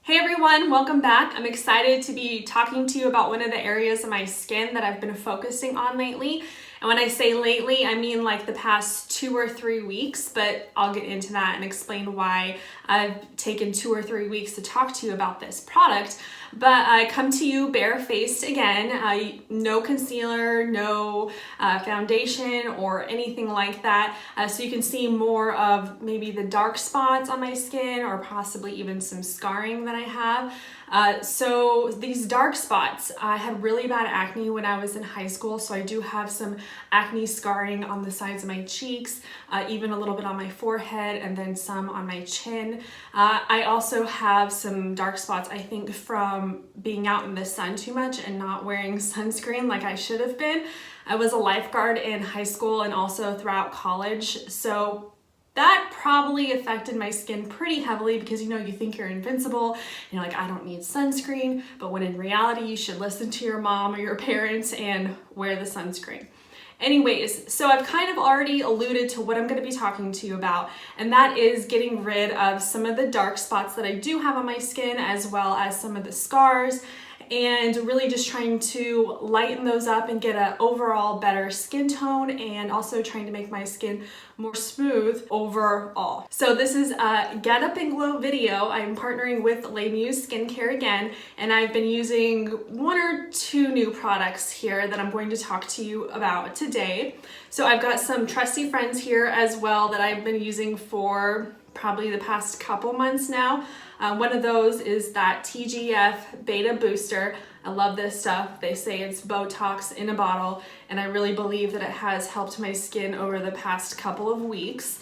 Hey everyone, welcome back. I'm excited to be talking to you about one of the areas of my skin that I've been focusing on lately. And when I say lately, I mean like the past 2 or 3 weeks, but I'll get into that and explain why I've taken 2 or 3 weeks to talk to you about this product. But I come to you barefaced again, no concealer, no foundation or anything like that. So you can see more of maybe the dark spots on my skin or possibly even some scarring that I have. So these dark spots, I had really bad acne when I was in high school, so I do have some acne scarring on the sides of my cheeks, even a little bit on my forehead, and then some on my chin. I also have some dark spots, I think, from being out in the sun too much and not wearing sunscreen like I should have been. I was a lifeguard in high school and also throughout college, so that probably affected my skin pretty heavily because you think you're invincible and you're like, I don't need sunscreen, but when in reality you should listen to your mom or your parents and wear the sunscreen. Anyways, so I've kind of already alluded to what I'm going to be talking to you about, and that is getting rid of some of the dark spots that I do have on my skin, as well as some of the scars, and really just trying to lighten those up and get an overall better skin tone, and also trying to make my skin more smooth overall. So this is a Get Up and Glow video. I'm partnering with Mieux Skincare again, and I've been using 1 or 2 new products here that I'm going to talk to you about today. So I've got some trusty friends here as well that I've been using for probably the past couple months now. One of those is that Tgf Beta Booster. I love this stuff. They say it's Botox in a bottle, and I really believe that it has helped my skin over the past couple of weeks.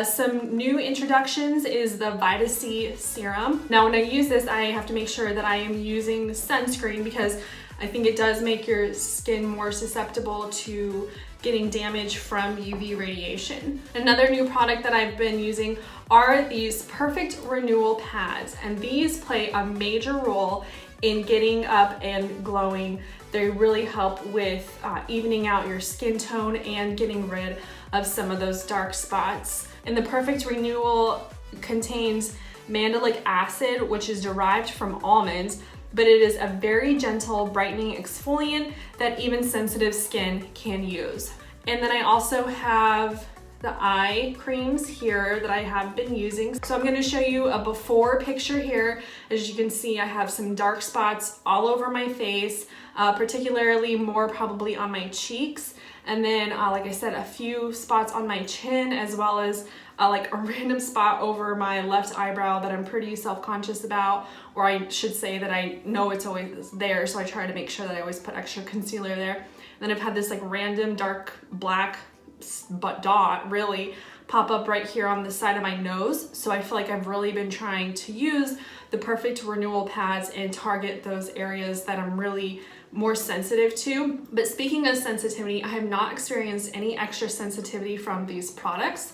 Some new introductions is the Vitacy Serum. Now when I use this, I have to make sure that I am using sunscreen because I think it does make your skin more susceptible to getting damage from UV radiation. Another new product that I've been using are these Perfect Renewal Pads, and these play a major role in getting up and glowing. They really help with evening out your skin tone and getting rid of some of those dark spots. And the Perfect Renewal contains mandelic acid, which is derived from almonds, but it is a very gentle brightening exfoliant that even sensitive skin can use. And then I also have the eye creams here that I have been using. So I'm going to show you a before picture here. As you can see, I have some dark spots all over my face, particularly more probably on my cheeks. And then, like I said, a few spots on my chin, as well as like a random spot over my left eyebrow that I'm pretty self-conscious about, or I should say that I know it's always there, so I try to make sure that I always put extra concealer there. And then I've had this like random dark black dot really pop up right here on the side of my nose. So I feel like I've really been trying to use the Perfect Renewal Pads and target those areas that I'm really more sensitive to. But speaking of sensitivity, I have not experienced any extra sensitivity from these products.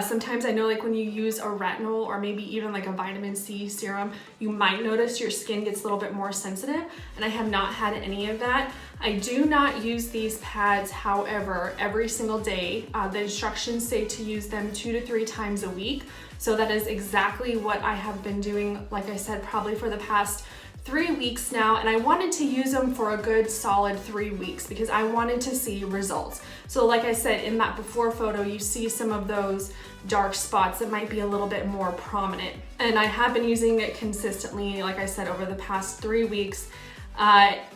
Sometimes I know like when you use a retinol or maybe even like a vitamin C serum, you might notice your skin gets a little bit more sensitive, and I have not had any of that. I do not use these pads, however, every single day. The instructions say to use them 2 to 3 times a week. So that is exactly what I have been doing, like I said, probably for the past 3 weeks now, and I wanted to use them for a good solid 3 weeks because I wanted to see results. So like I said, in that before photo, you see some of those dark spots that might be a little bit more prominent. And I have been using it consistently, like I said, over the past 3 weeks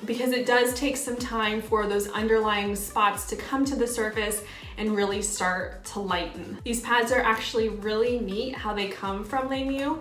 because it does take some time for those underlying spots to come to the surface and really start to lighten. These pads are actually really neat how they come from Mieux.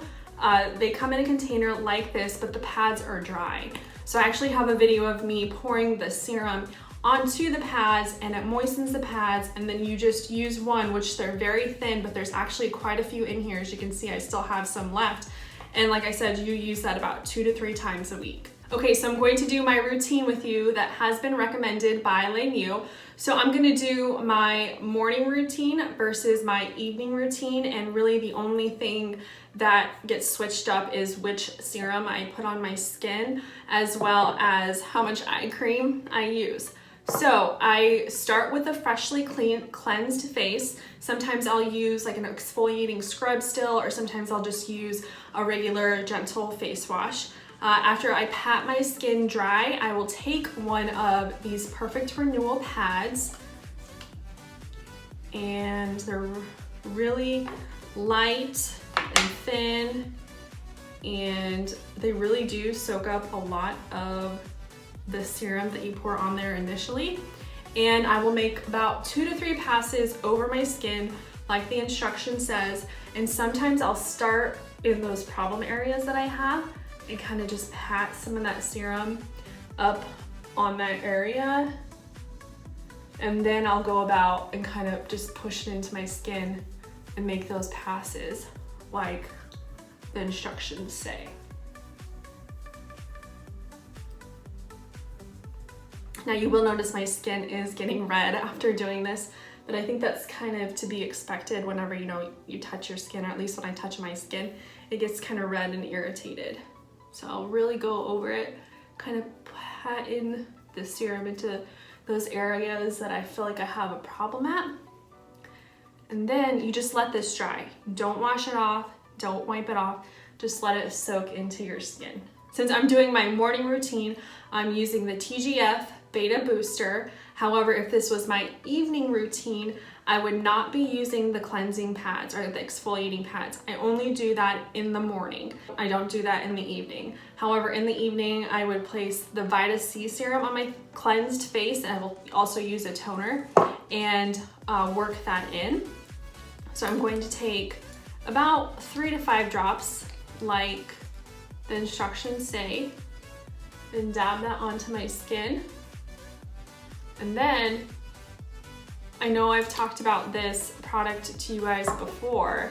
They come in a container like this, but the pads are dry. So I actually have a video of me pouring the serum onto the pads, and it moistens the pads, and then you just use one, which they're very thin, but there's actually quite a few in here. As you can see, I still have some left. And like I said, you use that about 2 to 3 times a week. Okay, so I'm going to do my routine with you that has been recommended by Mieux. So I'm gonna do my morning routine versus my evening routine, and really the only thing that gets switched up is which serum I put on my skin, as well as how much eye cream I use. So I start with a freshly cleansed face. Sometimes I'll use like an exfoliating scrub still, or sometimes I'll just use a regular gentle face wash. After I pat my skin dry, I will take one of these Perfect Renewal pads, and they're really light and thin, and they really do soak up a lot of the serum that you pour on there initially. And I will make about 2 to 3 passes over my skin like the instruction says, and sometimes I'll start in those problem areas that I have and kind of just pat some of that serum up on that area, and then I'll go about and kind of just push it into my skin and make those passes like the instructions say. Now you will notice my skin is getting red after doing this, but I think that's kind of to be expected whenever you touch your skin, or at least when I touch my skin, it gets kind of red and irritated. So I'll really go over it, kind of pat in the serum into those areas that I feel like I have a problem at. And then you just let this dry. Don't wash it off, don't wipe it off, just let it soak into your skin. Since I'm doing my morning routine, I'm using the Tgf Beta Booster. However, if this was my evening routine, I would not be using the cleansing pads or the exfoliating pads. I only do that in the morning. I don't do that in the evening. However, in the evening, I would place the Vitacy Serum on my cleansed face, and I will also use a toner and work that in. So I'm going to take about 3 to 5 drops like the instructions say, and dab that onto my skin. And then, I know I've talked about this product to you guys before,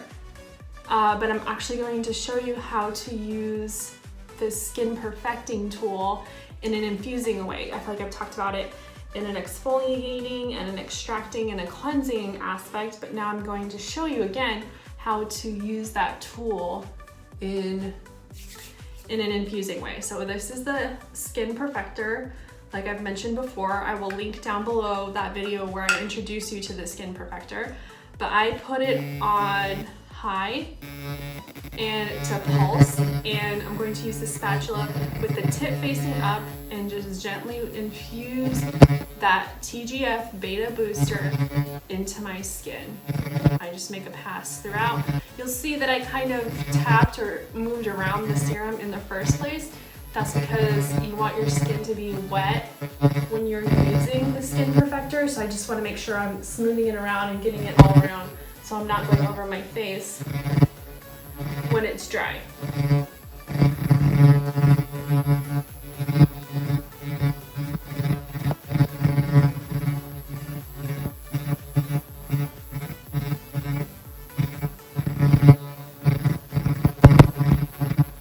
but I'm actually going to show you how to use this skin perfecting tool in an infusing way. I feel like I've talked about it in an exfoliating and an extracting and a cleansing aspect, but now I'm going to show you again how to use that tool in an infusing way. So this is the Skin Perfector. Like I've mentioned before, I will link down below that video where I introduce you to the Skin Perfector. But I put it on high and to pulse, and I'm going to use the spatula with the tip facing up and just gently infuse that Tgf Beta Booster into my skin. I just make a pass throughout. You'll see that I kind of tapped or moved around the serum in the first place. That's because you want your skin to be wet when you're using the Skin Perfector, so I just want to make sure I'm smoothing it around and getting it all around so I'm not going over my face when it's dry.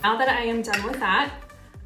Now that I am done with that,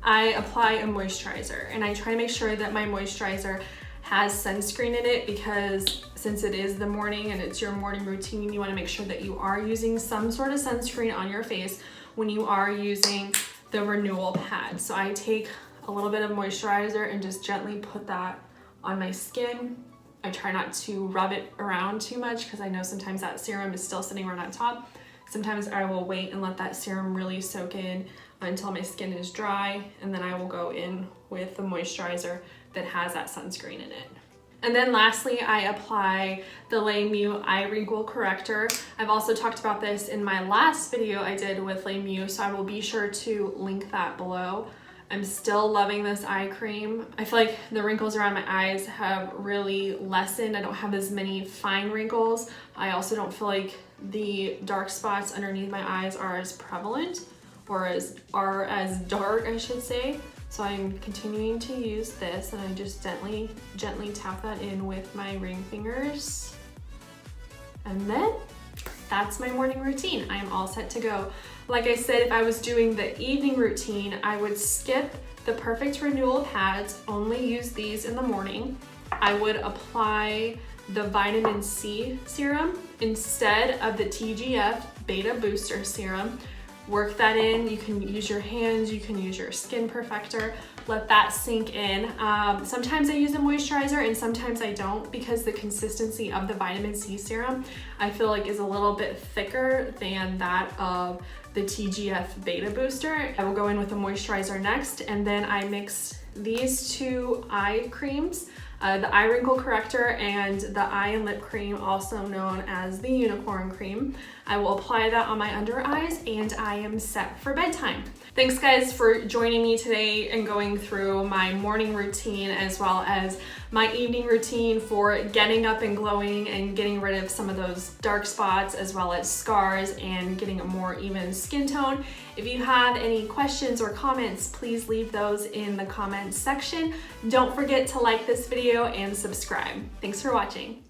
I apply a moisturizer, and I try to make sure that my moisturizer has sunscreen in it, because since it is the morning and it's your morning routine, you want to make sure that you are using some sort of sunscreen on your face when you are using the renewal pad. So I take a little bit of moisturizer and just gently put that on my skin. I try not to rub it around too much because I know sometimes that serum is still sitting right on top. Sometimes I will wait and let that serum really soak in until my skin is dry, and then I will go in with the moisturizer that has that sunscreen in it. And then lastly, I apply the Mieux Eye Wrinkle Corrector. I've also talked about this in my last video I did with Mieux, so I will be sure to link that below. I'm still loving this eye cream. I feel like the wrinkles around my eyes have really lessened. I don't have as many fine wrinkles. I also don't feel like the dark spots underneath my eyes are as prevalent, or are as dark, I should say. So I'm continuing to use this, and I just gently tap that in with my ring fingers. And then that's my morning routine. I am all set to go. Like I said, if I was doing the evening routine, I would skip the Perfect Renewal pads, only use these in the morning. I would apply the Vitamin C serum instead of the Tgf Beta Booster serum. work that in. You can use your hands, you can use your skin perfector, let that sink in. Sometimes I use a moisturizer and sometimes I don't, because the consistency of the vitamin C serum I feel like is a little bit thicker than that of the Tgf Beta Booster. I will go in with a moisturizer next, and then I mix these two eye creams, the eye wrinkle corrector and the eye and lip cream, also known as the unicorn cream. I will apply that on my under eyes and I am set for bedtime. Thanks guys for joining me today and going through my morning routine as well as my evening routine for getting up and glowing and getting rid of some of those dark spots as well as scars and getting a more even skin tone. If you have any questions or comments, please leave those in the comments section. Don't forget to like this video and subscribe. Thanks for watching.